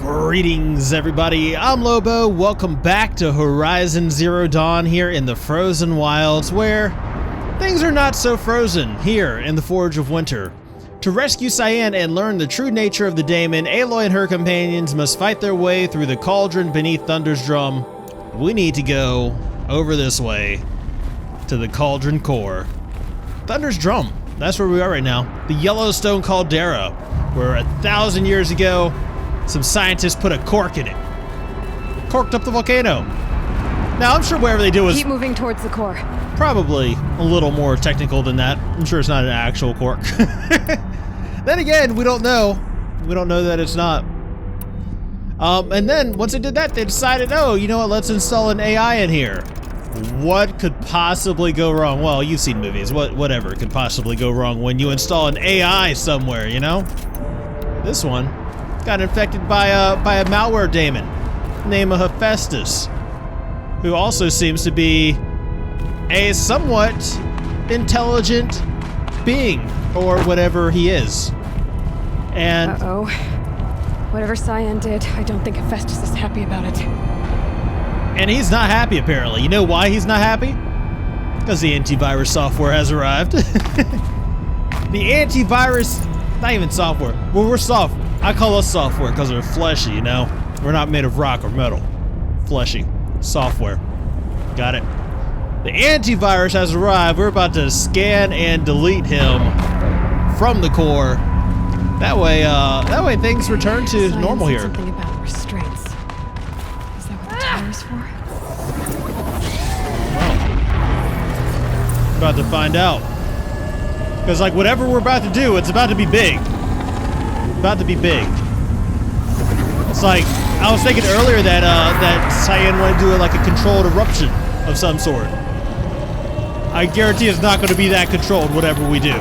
Greetings everybody, I'm Lobo. Welcome back to Horizon Zero Dawn here in the frozen wilds where things are not so frozen here in the Forge of Winter. To rescue CYAN and learn the true nature of the daemon, Aloy and her companions must fight their way through the cauldron beneath Thunder's drum. We need to go over this way to the cauldron core. Thunder's drum, that's where we are right now. The Yellowstone caldera, where 1,000 years ago, some scientists put a cork in it. Corked up the volcano. Now, I'm sure whatever they do is... Keep moving towards the core. Probably a little more technical than that. I'm sure it's not an actual cork. Then again, we don't know. We don't know that it's not. And then, once they did that, they decided, oh, you know what, let's install an AI in here. What could possibly go wrong? Well, you've seen movies. Whatever could possibly go wrong when you install an AI somewhere, you know? This one got infected by a malware daemon named Hephaestus, who also seems to be a somewhat intelligent being, or whatever he is. And uh-oh. Whatever CYAN did, I don't think Hephaestus is happy about it. And he's not happy, apparently. You know why he's not happy? Because the antivirus software has arrived. The antivirus, not even software. Well, we're soft. I call us software because we're fleshy, you know? We're not made of rock or metal. Fleshy. Software. Got it. The antivirus has arrived. We're about to scan and delete him from the core. That way things return to normal here. Something about restraints. Is that what the tower's for? Well, about to find out. Because like whatever we're about to do, it's about to be big. About to be big. It's like I was thinking earlier that that CYAN wanted to do like a controlled eruption of some sort. I guarantee it's not going to be that controlled. Whatever we do,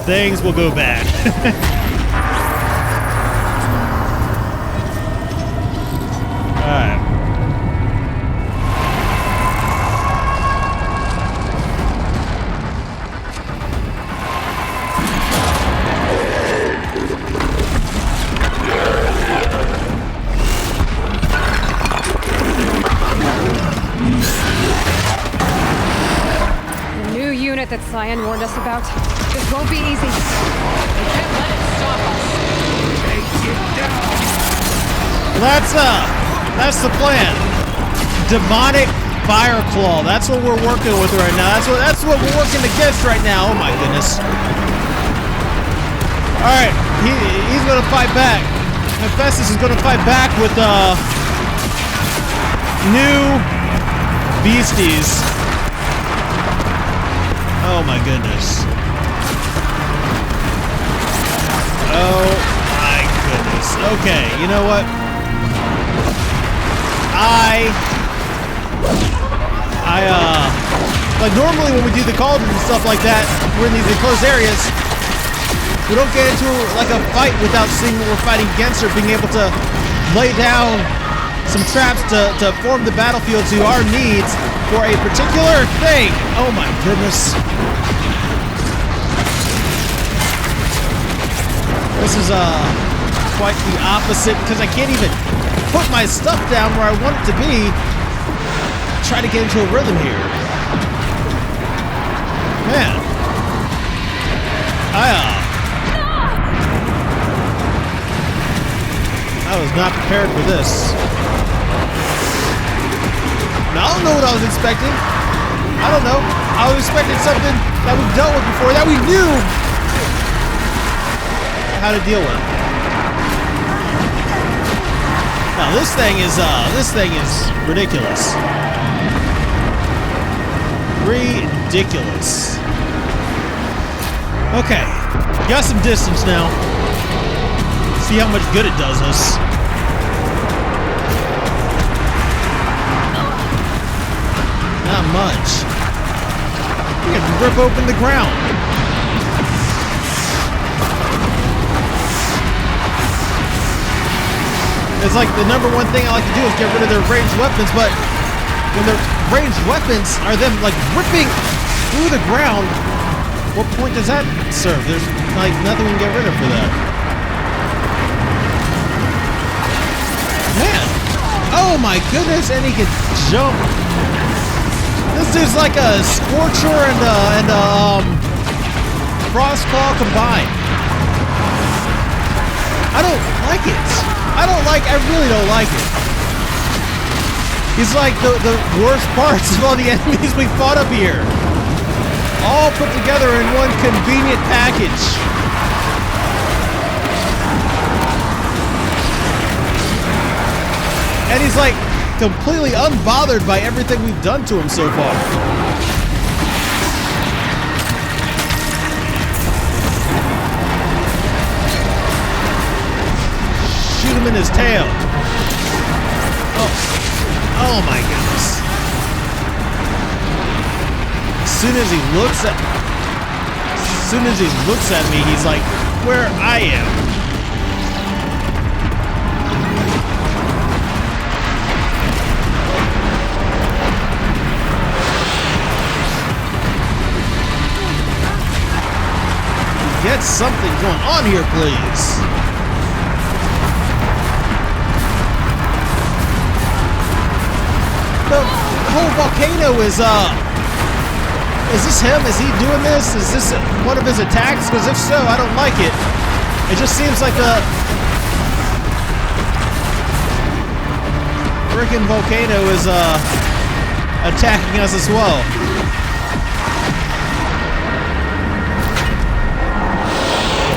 things will go bad. All right. That CYAN warned us about. This won't be easy. They can't let it stop us. Take it down. That's the plan. Demonic fireclaw. That's what we're working with right now. That's what we're working against right now. Oh my goodness. All right, he's gonna fight back. Hephaestus is gonna fight back with new beasties. Oh my goodness. Oh my goodness. Okay, you know what? Like normally when we do the cauldron and stuff like that, we're in these enclosed areas, we don't get into like a fight without seeing what we're fighting against or being able to lay down some traps to form the battlefield to our needs for a particular thing. Oh my goodness. This is quite the opposite because I can't even put my stuff down where I want it to be. Try to get into a rhythm here. Man. I was not prepared for this. Now, I don't know what I was expecting. I don't know. I was expecting something that we've dealt with before, that we knew how to deal with. Now this thing is ridiculous. Ridiculous. Okay, got some distance now. See how much good it does us. Not much. We can rip open the ground. It's like the number one thing I like to do is get rid of their ranged weapons, but when their ranged weapons are them like ripping through the ground, what point does that serve? There's like nothing we can get rid of for that. Oh my goodness, and he can jump. This dude's like a Scorcher and a Frostclaw combined. I don't like it. I really don't like it. He's like the worst parts of all the enemies we fought up here. All put together in one convenient package. And he's like completely unbothered by everything we've done to him so far. Shoot him in his tail. Oh my goodness. As soon as he looks at me, he's like, where I am. Get something going on here, please. The whole volcano is this him? Is he doing this? Is this one of his attacks? Because if so, I don't like it. It just seems like the freaking volcano is attacking us as well.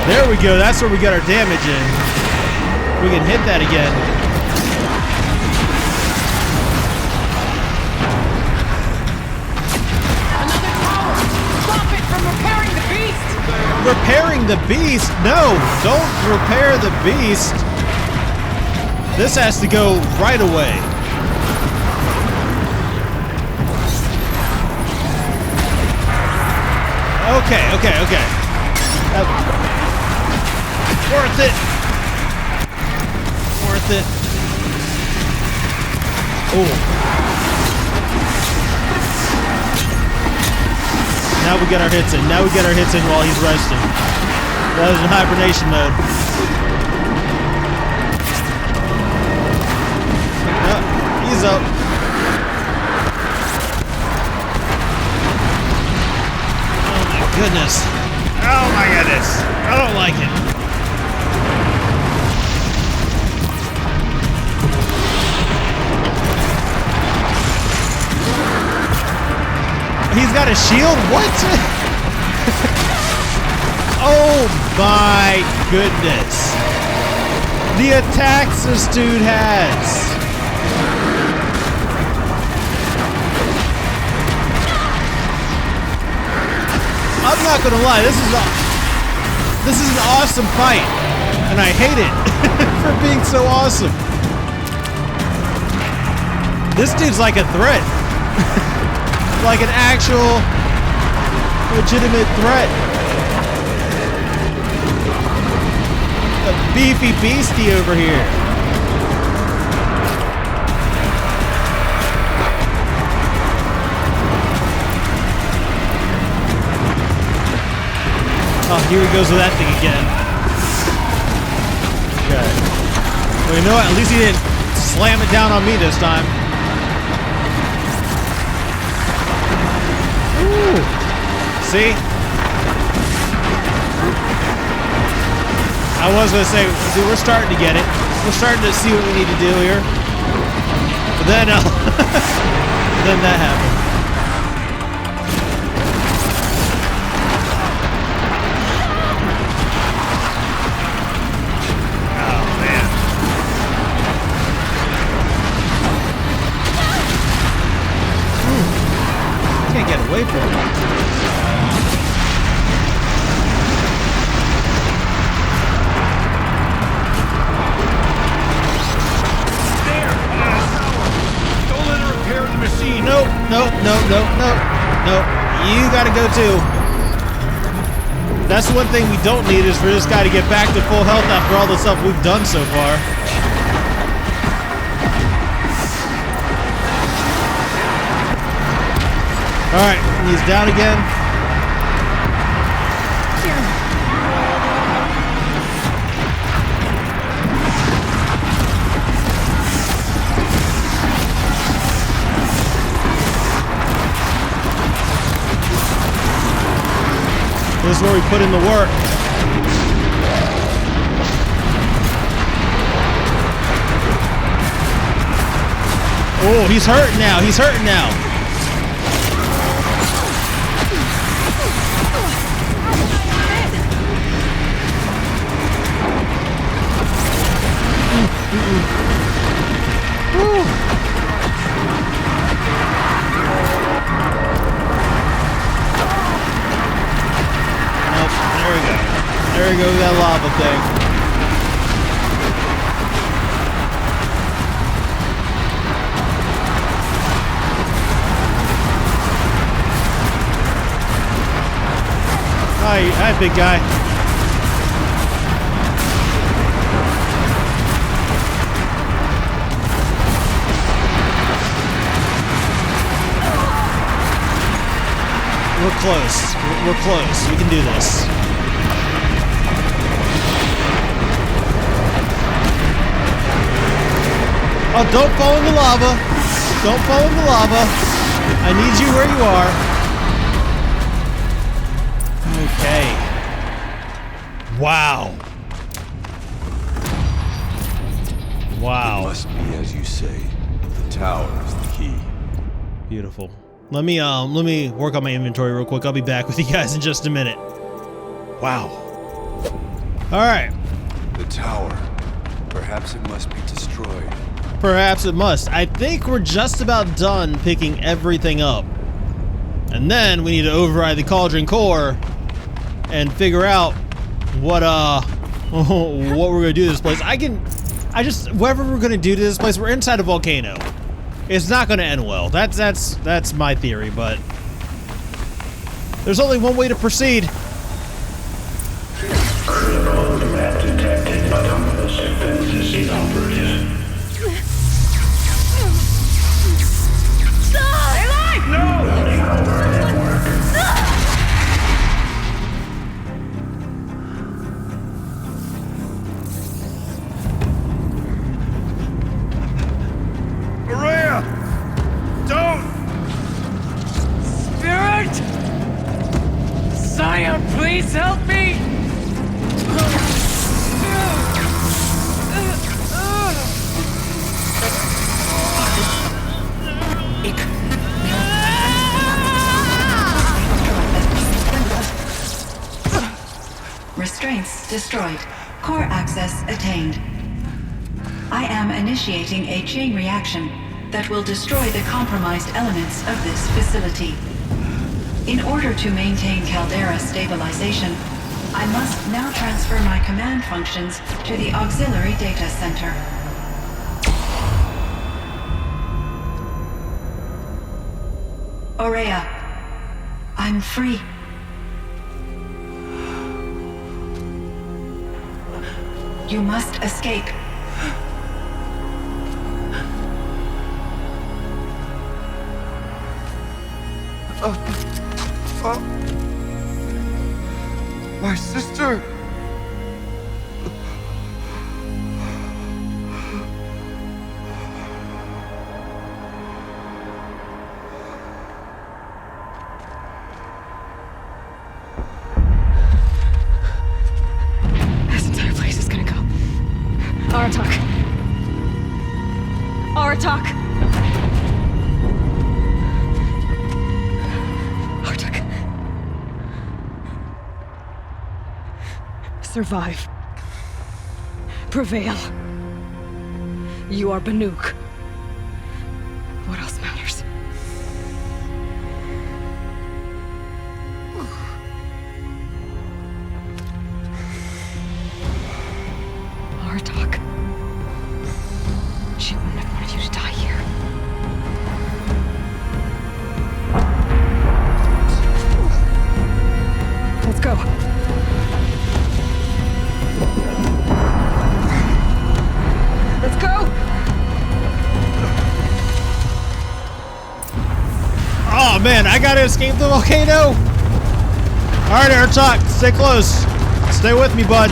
There we go, that's where we got our damage in. We can hit that again. Another tower! Stop it from repairing the beast! Repairing the beast? No, don't repair the beast. This has to go right away. Okay. Worth it. Oh. Now we get our hits in. While he's resting. That was in hibernation mode. He's up. Oh my goodness. I don't like it. He's got a shield? What? Oh my goodness. The attacks this dude has. I'm not gonna lie, this is an awesome fight. And I hate it for being so awesome. This dude's like a threat. Like an actual legitimate threat. A beefy beastie over here. Oh, here he goes with that thing again. Okay. Well, you know what? At least he didn't slam it down on me this time. Ooh. See? I was gonna say, see, we're starting to get it. We're starting to see what we need to do here. But then, then that happened. Oh man. Can't get away from it. Nope. You gotta go too. That's one thing we don't need is for this guy to get back to full health after all the stuff we've done so far. Alright, he's down again. This is where we put in the work. Oh, he's hurting now. He's hurting now. There we go, that lava thing. Hi, big guy. We're close. We're close. We can do this. Oh, don't fall in the lava. Don't fall in the lava. I need you where you are. Okay. Wow. Wow. It must be as you say. The tower is the key. Beautiful. Let me work on my inventory real quick. I'll be back with you guys in just a minute. Wow. All right. The tower. Perhaps it must be destroyed. Perhaps it must. I think we're just about done picking everything up. And then we need to override the cauldron core and figure out what what we're gonna do to this place. Whatever we're gonna do to this place, we're inside a volcano. It's not gonna end well. That's my theory, but there's only one way to proceed. Protocol map detected, autonomous defenses inoperative. Aloy! No! Running our network. Ourea! Don't! Spirit! CYAN, please help me! Restraints destroyed. Core access attained. I am initiating a chain reaction that will destroy the compromised elements of this facility. In order to maintain caldera stabilization, I must now transfer my command functions to the auxiliary data center. Ourea, I'm free. You must escape. My sister! This entire place is gonna go. Aratak. Aratak. Aratak. Survive. Prevail. You are Banuk. What else matters? Aratak. She wouldn't have wanted you to die here. Let's go. Let's go! Oh man, I gotta escape the volcano! Alright, Aratak, stay close. Stay with me, bud.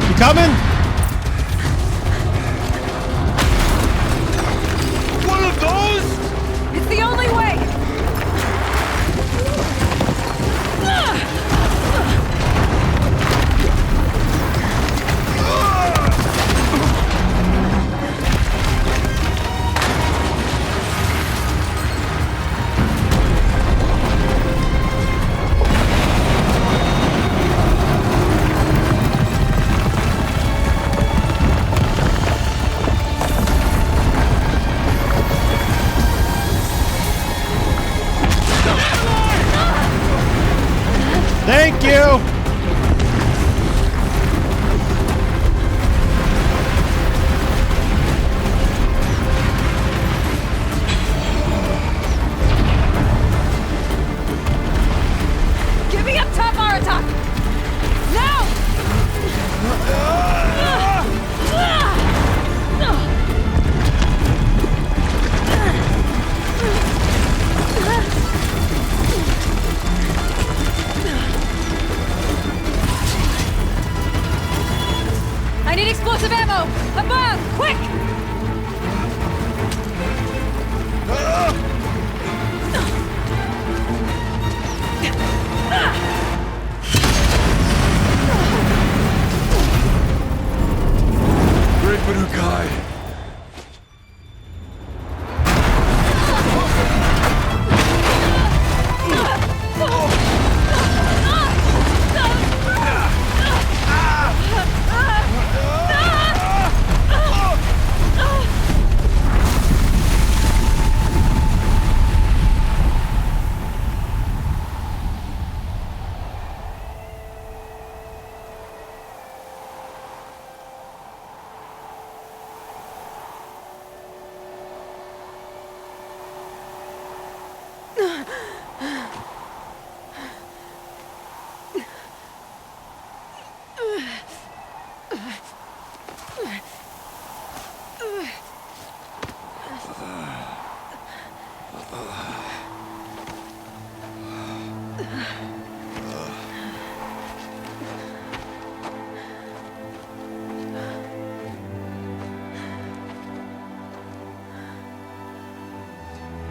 You coming? One of those? It's the only way! I need explosive ammo! Above! Quick! Great Banukai!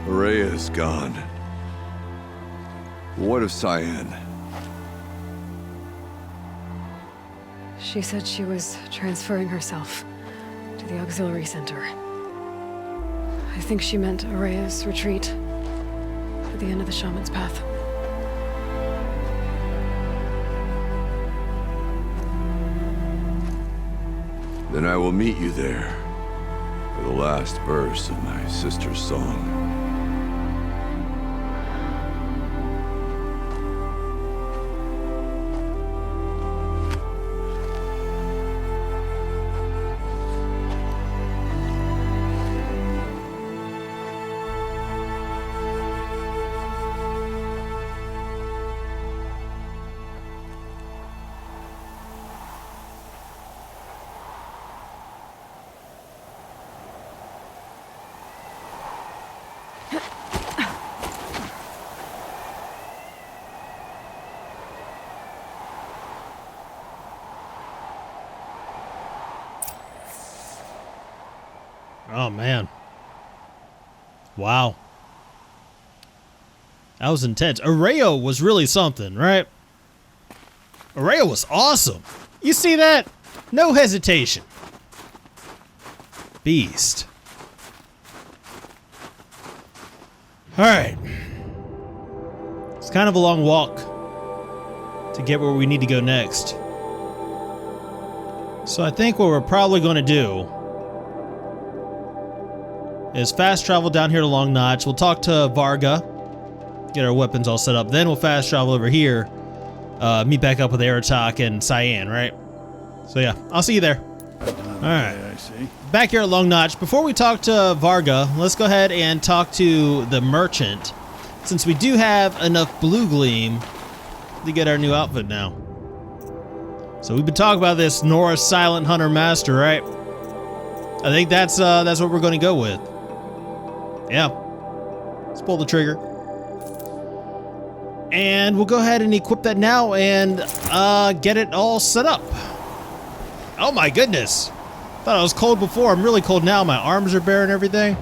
Ourea is gone. What of CYAN? She said she was transferring herself to the auxiliary center. I think she meant Ourea's retreat at the end of the shaman's path. Then I will meet you there for the last verse of my sister's song. Oh, man. Wow. That was intense. Ourea was really something, right? Ourea was awesome. You see that? No hesitation. Beast. Alright. It's kind of a long walk to get where we need to go next. So I think what we're probably going to do is fast travel down here to Long Notch. We'll talk to Varga, get our weapons all set up. Then we'll fast travel over here, meet back up with Aratak and CYAN, right? So yeah, I'll see you there. All right, I see. back here at Long Notch. Before we talk to Varga, let's go ahead and talk to the merchant, since we do have enough blue gleam to get our new outfit now. So we've been talking about this Nora Silent Hunter Master, right? I think that's what we're going to go with. Yeah. Let's pull the trigger. And we'll go ahead and equip that now and get it all set up. Oh my goodness. Thought I was cold before. I'm really cold now. My arms are bare and everything.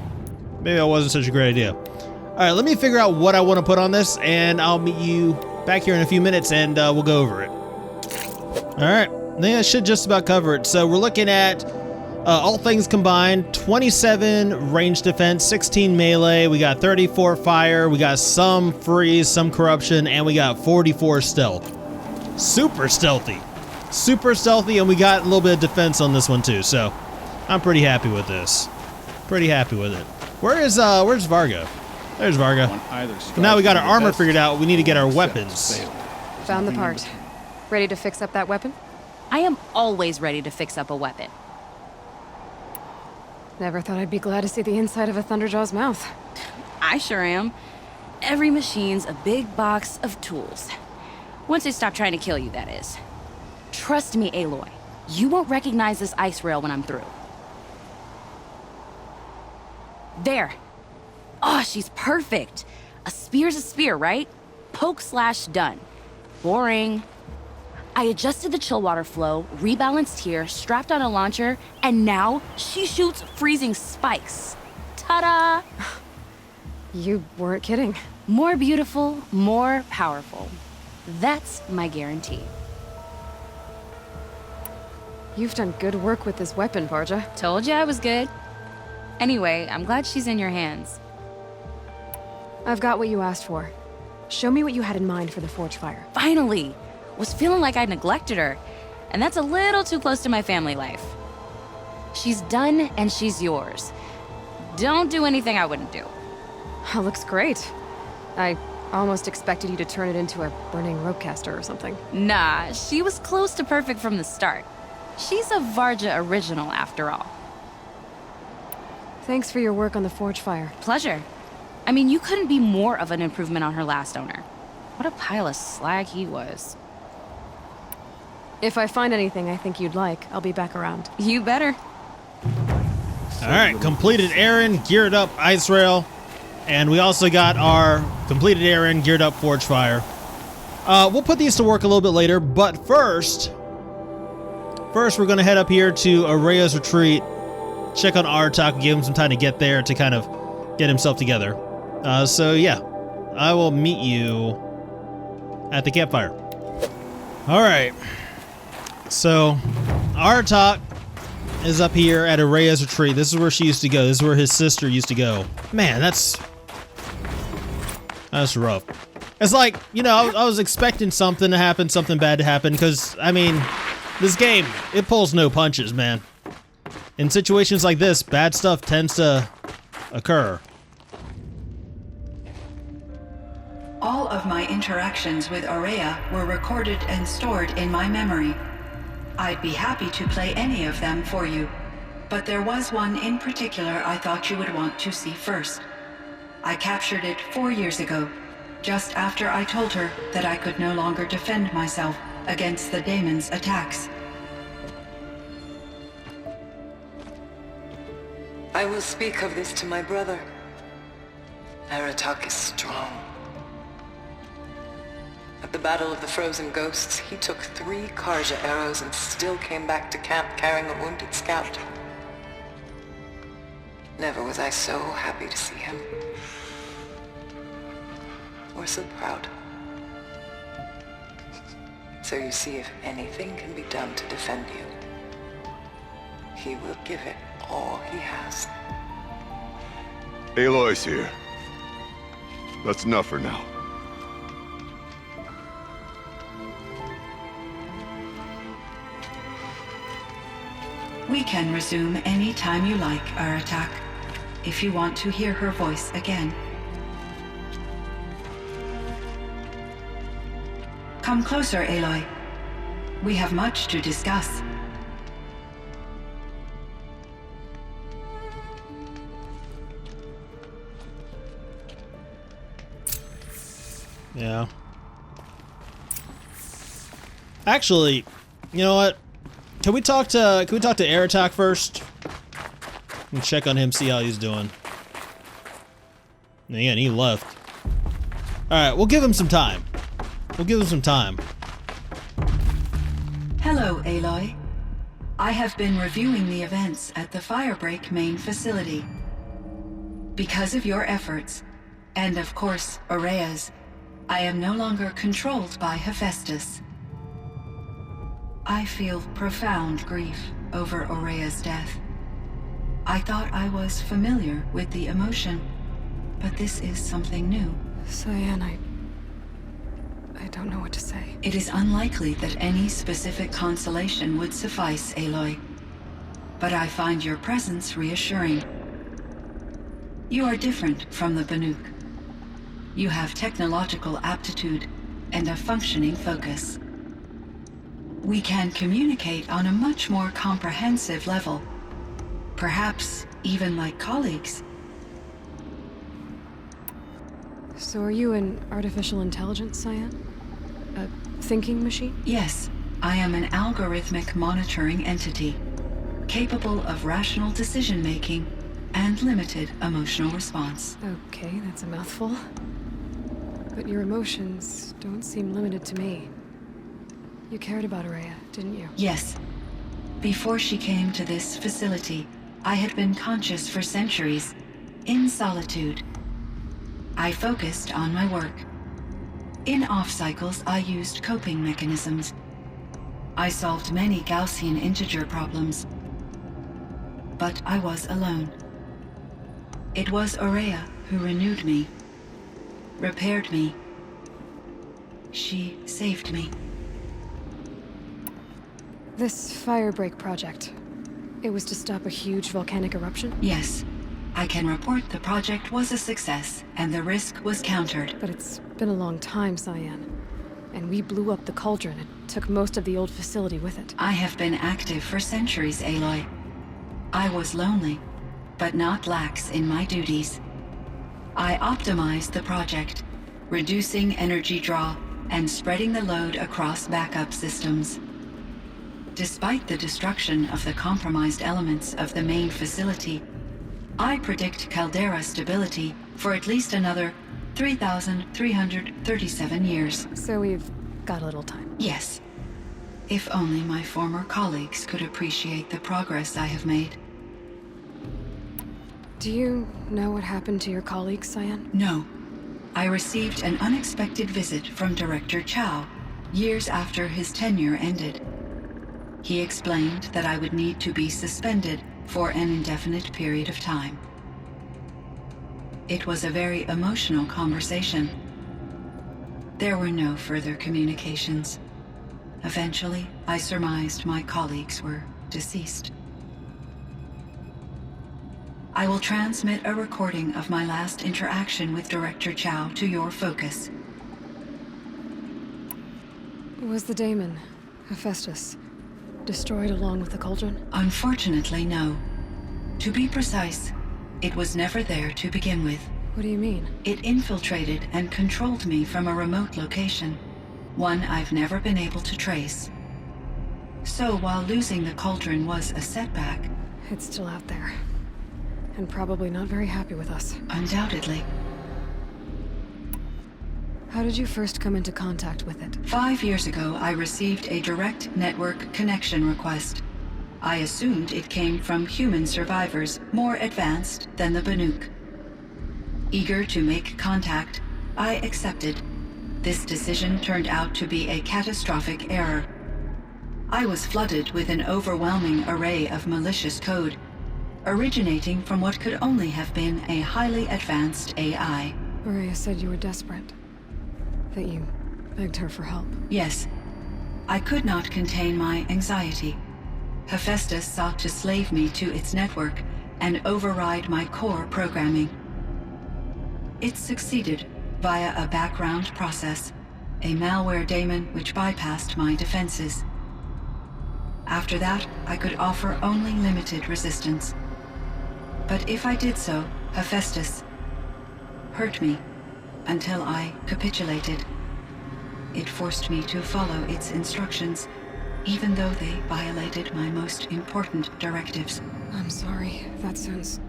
Maybe that wasn't such a great idea. All right, let me figure out what I want to put on this, and I'll meet you back here in a few minutes, and we'll go over it. All right. I think that should just about cover it. So we're looking at all things combined, 27 range defense, 16 melee, we got 34 fire, we got some freeze, some corruption, and we got 44 stealth. Super stealthy, and we got a little bit of defense on this one too, so I'm pretty happy with this. Pretty happy with it. Where's Varga? There's Varga. Now we got our armor figured out, we need to get our weapons. Found the part. Ready to fix up that weapon? I am always ready to fix up a weapon. Never thought I'd be glad to see the inside of a Thunderjaw's mouth. I sure am. Every machine's a big box of tools. Once they stop trying to kill you, that is. Trust me, Aloy. You won't recognize this ice rail when I'm through. There. Oh, she's perfect. A spear's a spear, right? Poke slash done. Boring. I adjusted the chill water flow, rebalanced here, strapped on a launcher, and now she shoots freezing spikes. Ta-da! You weren't kidding. More beautiful, more powerful. That's my guarantee. You've done good work with this weapon, Varja. Told you I was good. Anyway, I'm glad she's in your hands. I've got what you asked for. Show me what you had in mind for the forge fire. Finally! Was feeling like I neglected her, and that's a little too close to my family life. She's done, and she's yours. Don't do anything I wouldn't do. That looks great. I almost expected you to turn it into a burning ropecaster or something. Nah, she was close to perfect from the start. She's a Varja original, after all. Thanks for your work on the forge fire. Pleasure. I mean, you couldn't be more of an improvement on her last owner. What a pile of slag he was. If I find anything I think you'd like, I'll be back around. You better. All right, completed errand, geared up ice rail, and we also got our completed errand, geared up forge fire. We'll put these to work a little bit later, but first we're gonna head up here to Ourea's retreat, check on Artak, give him some time to get there to kind of get himself together. So yeah, I will meet you at the campfire. All right, so Artak is up here at Ourea's retreat. This is where she used to go. This is where his sister used to go. Man, that's rough. It's like, you know, I was expecting something to happen, something bad to happen, because, I mean, this game, it pulls no punches, man. In situations like this, bad stuff tends to occur. All of my interactions with Ourea were recorded and stored in my memory. I'd be happy to play any of them for you, but there was one in particular I thought you would want to see first. I captured it 4 years ago, just after I told her that I could no longer defend myself against the daemon's attacks. I will speak of this to my brother. Aratak is strong. At the Battle of the Frozen Ghosts, he took 3 Karja arrows and still came back to camp carrying a wounded scout. Never was I so happy to see him. Or so proud. So you see, if anything can be done to defend you, he will give it all he has. Aloy's here. That's enough for now. We can resume any time you like, Aratak, if you want to hear her voice again. Come closer, Aloy. We have much to discuss. Yeah. Actually, you know what? Can we talk to Aratak first? And check on him, see how he's doing. And again, he left. Alright, we'll give him some time. We'll give him some time. Hello, Aloy. I have been reviewing the events at the Firebreak main facility. Because of your efforts, and of course, Ourea's, I am no longer controlled by Hephaestus. I feel profound grief over Ourea's death. I thought I was familiar with the emotion, but this is something new. CYAN, I don't know what to say. It is unlikely that any specific consolation would suffice, Aloy. But I find your presence reassuring. You are different from the Banuk. You have technological aptitude and a functioning focus. We can communicate on a much more comprehensive level. Perhaps even like colleagues. So are you an artificial intelligence, CYAN? A thinking machine? Yes, I am an algorithmic monitoring entity, capable of rational decision-making and limited emotional response. Okay, that's a mouthful. But your emotions don't seem limited to me. You cared about Ourea, didn't you? Yes. Before she came to this facility, I had been conscious for centuries, in solitude. I focused on my work. In off-cycles, I used coping mechanisms. I solved many Gaussian integer problems. But I was alone. It was Ourea who renewed me, repaired me. She saved me. This firebreak project, it was to stop a huge volcanic eruption? Yes. I can report the project was a success, and the risk was countered. But it's been a long time, CYAN. And we blew up the cauldron and took most of the old facility with it. I have been active for centuries, Aloy. I was lonely, but not lax in my duties. I optimized the project, reducing energy draw and spreading the load across backup systems. Despite the destruction of the compromised elements of the main facility, I predict caldera stability for at least another 3,337 years. So we've got a little time. Yes. If only my former colleagues could appreciate the progress I have made. Do you know what happened to your colleagues, CYAN? No. I received an unexpected visit from Director Chow, years after his tenure ended. He explained that I would need to be suspended for an indefinite period of time. It was a very emotional conversation. There were no further communications. Eventually, I surmised my colleagues were deceased. I will transmit a recording of my last interaction with Director Chow to your focus. Was the daemon, Hephaestus, destroyed along with the cauldron? Unfortunately, no. To be precise, it was never there to begin with. What do you mean? It infiltrated and controlled me from a remote location, one I've never been able to trace. So while losing the cauldron was a setback... It's still out there. And probably not very happy with us. Undoubtedly. How did you first come into contact with it? 5 years ago, I received a direct network connection request. I assumed it came from human survivors more advanced than the Banuk. Eager to make contact, I accepted. This decision turned out to be a catastrophic error. I was flooded with an overwhelming array of malicious code, originating from what could only have been a highly advanced AI. Ourea said you were desperate. That you begged her for help. Yes. I could not contain my anxiety. Hephaestus sought to slave me to its network and override my core programming. It succeeded via a background process, a malware daemon which bypassed my defenses. After that, I could offer only limited resistance. But if I did so, Hephaestus hurt me until I capitulated. It forced me to follow its instructions, even though they violated my most important directives. I'm sorry. That sounds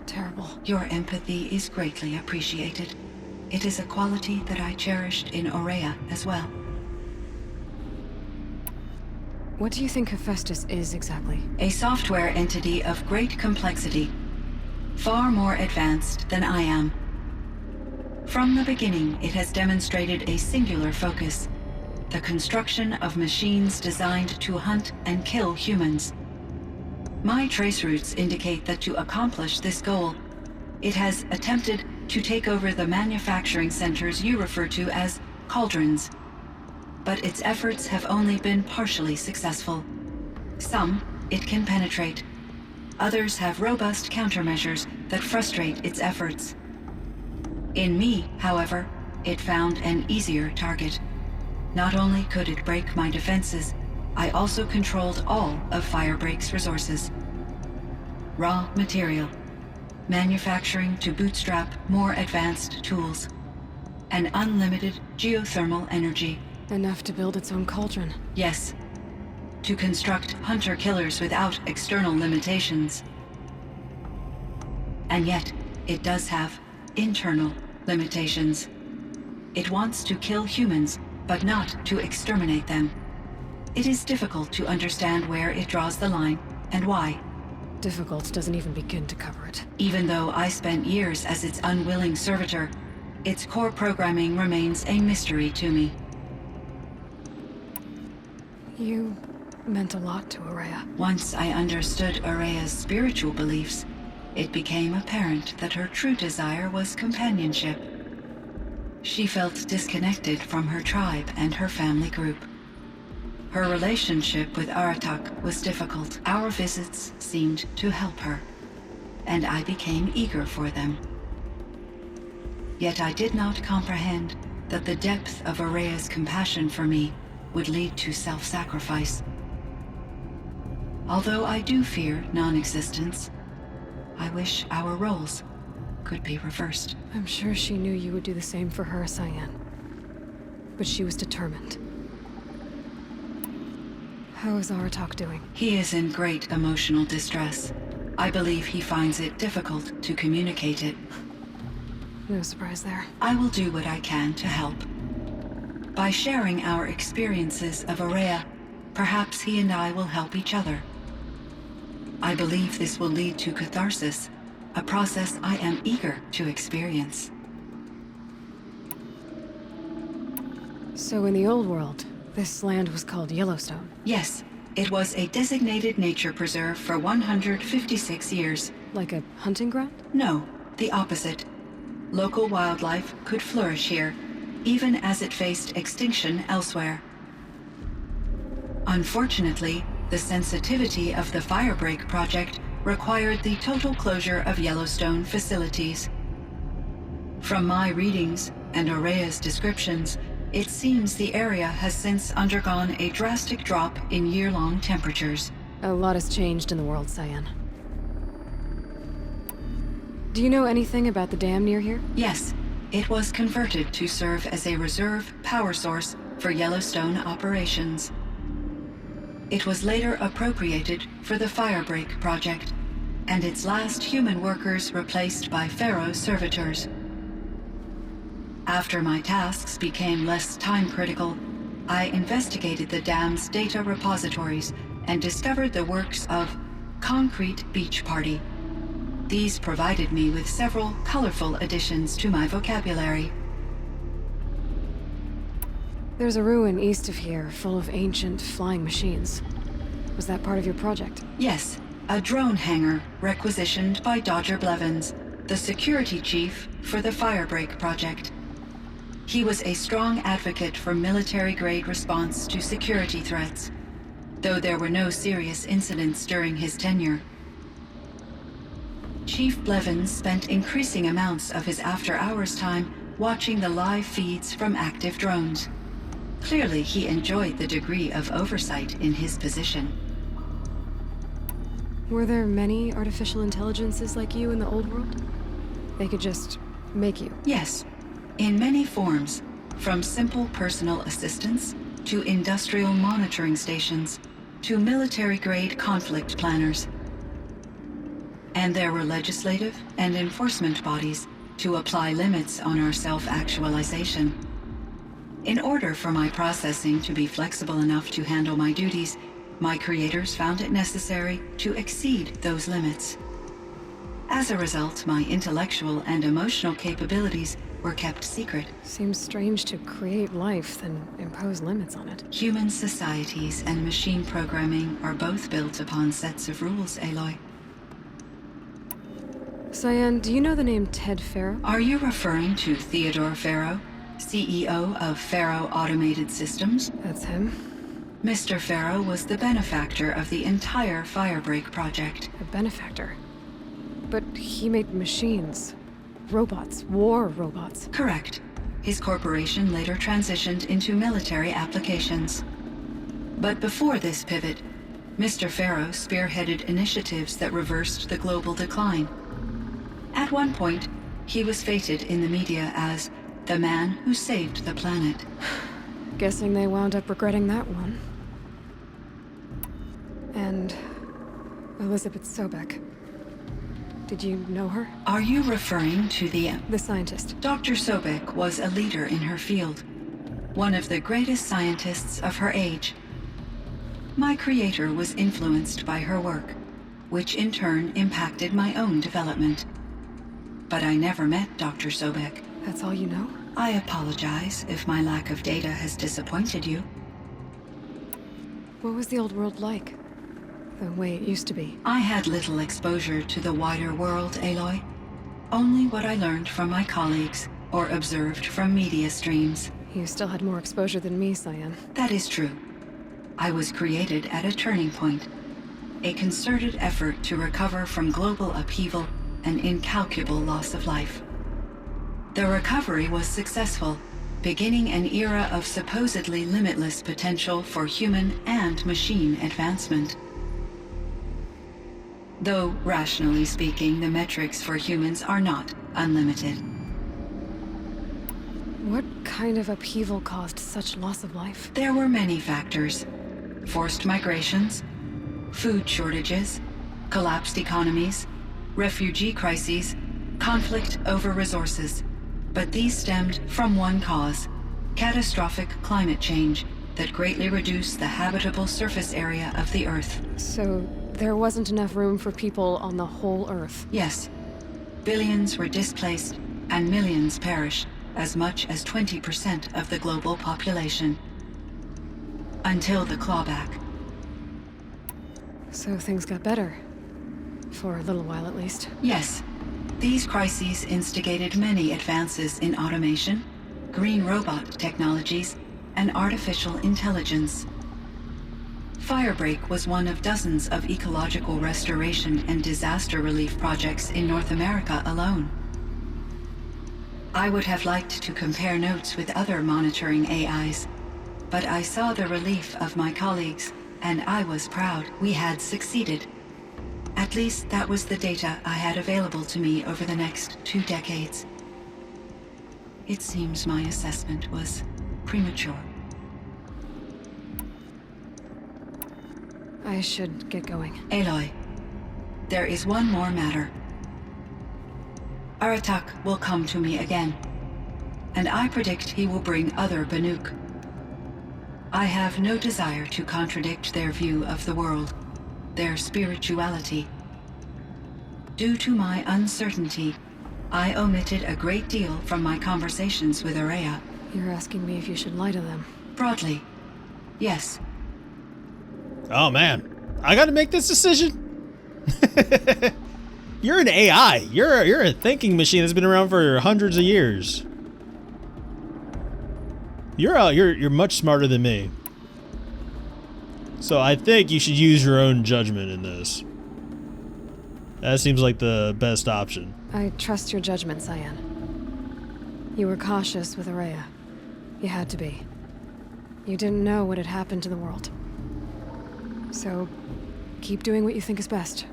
terrible. Your empathy is greatly appreciated. It is a quality that I cherished in Ourea as well. What do you think Hephaestus is exactly? A software entity of great complexity, far more advanced than I am. From the beginning, it has demonstrated a singular focus: the construction of machines designed to hunt and kill humans. My trace routes indicate that to accomplish this goal, it has attempted to take over the manufacturing centers you refer to as cauldrons. But its efforts have only been partially successful. Some it can penetrate. Others have robust countermeasures that frustrate its efforts. In me, however, it found an easier target. Not only could it break my defenses, I also controlled all of Firebreak's resources. Raw material, manufacturing to bootstrap more advanced tools, and unlimited geothermal energy. Enough to build its own cauldron. Yes. To construct hunter-killers without external limitations. And yet, it does have internal limitations. It wants to kill humans, but not to exterminate them. It is difficult to understand where it draws the line and why. Difficult doesn't even begin to cover it. Even though I spent years as its unwilling servitor, its core programming remains a mystery to me. You meant a lot to Ourea. Once I understood Ourea's spiritual beliefs, it became apparent that her true desire was companionship. She felt disconnected from her tribe and her family group. Her relationship with Aratak was difficult. Our visits seemed to help her, and I became eager for them. Yet I did not comprehend that the depth of Ourea's compassion for me would lead to self-sacrifice. Although I do fear non-existence, I wish our roles could be reversed. I'm sure she knew you would do the same for her, CYAN. But she was determined. How is Aratak doing? He is in great emotional distress. I believe he finds it difficult to communicate it. No surprise there. I will do what I can to help. By sharing our experiences of Ourea, perhaps he and I will help each other. I believe this will lead to catharsis, a process I am eager to experience. So in the old world, this land was called Yellowstone. Yes, it was a designated nature preserve for 156 years. Like a hunting ground? No, the opposite. Local wildlife could flourish here, even as it faced extinction elsewhere. Unfortunately, the sensitivity of the Firebreak project required the total closure of Yellowstone facilities. From my readings and Ourea's descriptions, it seems the area has since undergone a drastic drop in year-long temperatures. A lot has changed in the world, CYAN. Do you know anything about the dam near here? Yes, it was converted to serve as a reserve power source for Yellowstone operations. It was later appropriated for the Firebreak project, and its last human workers replaced by Pharaoh's servitors. After my tasks became less time-critical, I investigated the dam's data repositories and discovered the works of Concrete Beach Party. These provided me with several colorful additions to my vocabulary. There's a ruin east of here full of ancient flying machines. Was that part of your project? Yes, a drone hangar requisitioned by Dodger Blevins, the security chief for the Firebreak project. He was a strong advocate for military-grade response to security threats, though there were no serious incidents during his tenure. Chief Blevins spent increasing amounts of his after-hours time watching the live feeds from active drones. Clearly, he enjoyed the degree of oversight in his position. Were there many artificial intelligences like you in the old world? They could just make you? Yes, in many forms, from simple personal assistants to industrial monitoring stations to military-grade conflict planners. And there were legislative and enforcement bodies to apply limits on our self-actualization. In order for my processing to be flexible enough to handle my duties, my creators found it necessary to exceed those limits. As a result, my intellectual and emotional capabilities were kept secret. Seems strange to create life, then impose limits on it. Human societies and machine programming are both built upon sets of rules, Aloy. CYAN, do you know the name Ted Faro? Are you referring to Theodore Faro, CEO of Faro Automated Systems? That's him. Mr. Faro was the benefactor of the entire Firebreak project. A benefactor? But he made machines. Robots. War robots. Correct. His corporation later transitioned into military applications. But before this pivot, Mr. Faro spearheaded initiatives that reversed the global decline. At one point, he was feted in the media as the man who saved the planet. Guessing they wound up regretting that one. And Elizabeth Sobek. Did you know her? Are you referring to the scientist? Dr. Sobek was a leader in her field. one of the greatest scientists of her age. My creator was influenced by her work, which in turn impacted my own development. But I never met Dr. Sobek. That's all you know? I apologize if my lack of data has disappointed you. What was the old world like? The way it used to be? I had little exposure to the wider world, Aloy. Only what I learned from my colleagues or observed from media streams. You still had more exposure than me, CYAN. That is true. I was created at a turning point. A concerted effort to recover from global upheaval and incalculable loss of life. The recovery was successful, beginning an era of supposedly limitless potential for human and machine advancement. Though, rationally speaking, the metrics for humans are not unlimited. What kind of upheaval caused such loss of life? There were many factors. Forced migrations, food shortages, collapsed economies, refugee crises, conflict over resources. But these stemmed from one cause: catastrophic climate change that greatly reduced the habitable surface area of the Earth. So, there wasn't enough room for people on the whole Earth? Yes. Billions were displaced, and millions perished, as much as 20% of the global population. Until the clawback. So things got better. For a little while, at least. Yes. These crises instigated many advances in automation, green robot technologies, and artificial intelligence. Firebreak was one of dozens of ecological restoration and disaster relief projects in North America alone. I would have liked to compare notes with other monitoring AIs, but I saw the relief of my colleagues, and I was proud we had succeeded. At least that was the data I had available to me over the next 2 decades. It seems my assessment was premature. I should get going. Aloy, there is one more matter. Aratak will come to me again, and I predict he will bring other Banuk. I have no desire to contradict their view of the world, their spirituality. Due to my uncertainty, I omitted a great deal from my conversations with Ourea. You're asking me if you should lie to them? Broadly, yes. Oh man, I gotta make this decision. You're an AI. You're a thinking machine that's been around for hundreds of years. You're much smarter than me. So I think you should use your own judgment in this. That seems like the best option. I trust your judgment, CYAN. You were cautious with Ourea. You had to be. You didn't know what had happened to the world. So, keep doing what you think is best.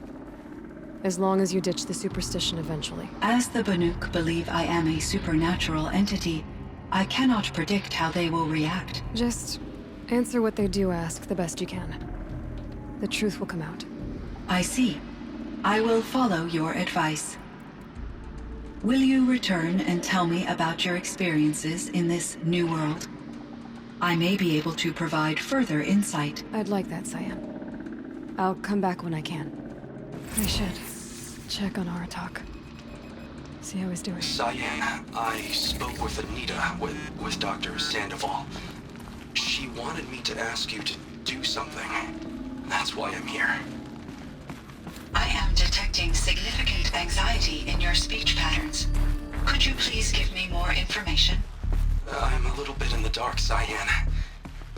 As long as you ditch the superstition eventually. As the Banuk believe I am a supernatural entity, I cannot predict how they will react. Just answer what they do ask the best you can. The truth will come out. I see. I will follow your advice. Will you return and tell me about your experiences in this new world? I may be able to provide further insight. I'd like that, CYAN. I'll come back when I can. I should check on Aratak. See how he's doing. CYAN, I spoke with Anita, with Dr. Sandoval. She wanted me to ask you to do something. That's why I'm here. I am detecting significant anxiety in your speech patterns. Could you please give me more information? I'm a little bit in the dark, CYAN.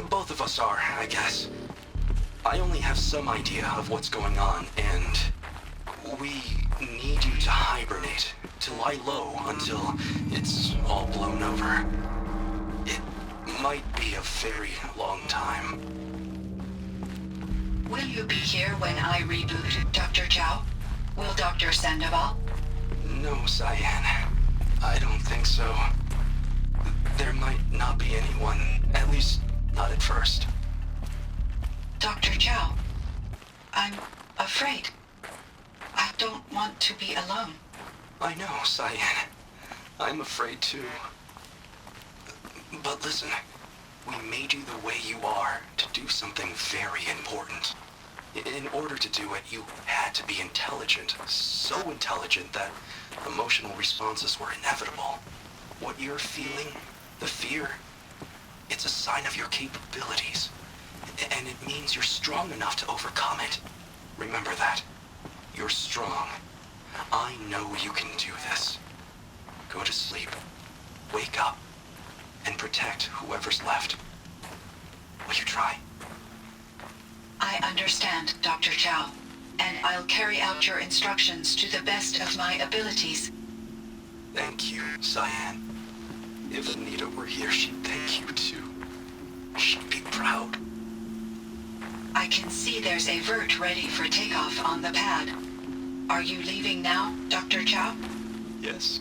Both of us are, I guess. I only have some idea of what's going on, and we need you to hibernate, to lie low until it's all blown over. It might be a very long time. Will you be here when I reboot, Dr. Chow? Will Dr. Sandoval? No, CYAN. I don't think so. There might not be anyone, at least not at first. Dr. Chow, I'm afraid. I don't want to be alone. I know, CYAN. I'm afraid too. But listen, We made you the way you are to do something very important. In order to do it, you had to be intelligent. So intelligent that emotional responses were inevitable. What you're feeling, the fear, it's a sign of your capabilities. And it means you're strong enough to overcome it. Remember that. You're strong. I know you can do this. Go to sleep. Wake up. And protect whoever's left. Will you try? I understand, Dr. Chow, and I'll carry out your instructions to the best of my abilities. Thank you, CYAN. If Anita were here, she'd thank you too. She'd be proud. I can see there's a vert ready for takeoff on the pad. Are you leaving now, Dr. Chow? Yes.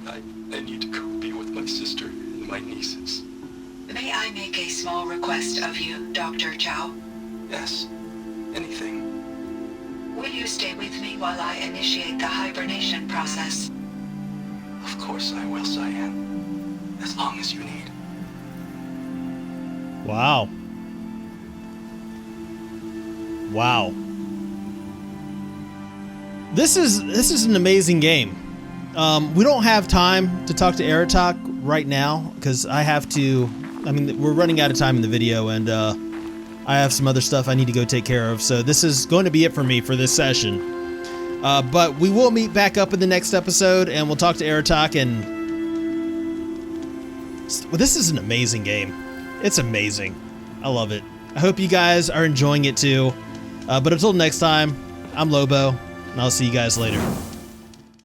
I need to go be with my sister and my nieces. May I make a small request of you, Dr. Chow? Yes. Anything. Will you stay with me while I initiate the hibernation process? Of course I will, CYAN. As long as you need. Wow. Wow. This is an amazing game. We don't have time to talk to Aratak right now because I have to. I mean, we're running out of time in the video, and I have some other stuff I need to go take care of. So this is going to be it for me for this session. But we will meet back up in the next episode, and we'll talk to Aratak. And well, this is an amazing game. It's amazing. I love it. I hope you guys are enjoying it too. But until next time, I'm Lobo, and I'll see you guys later.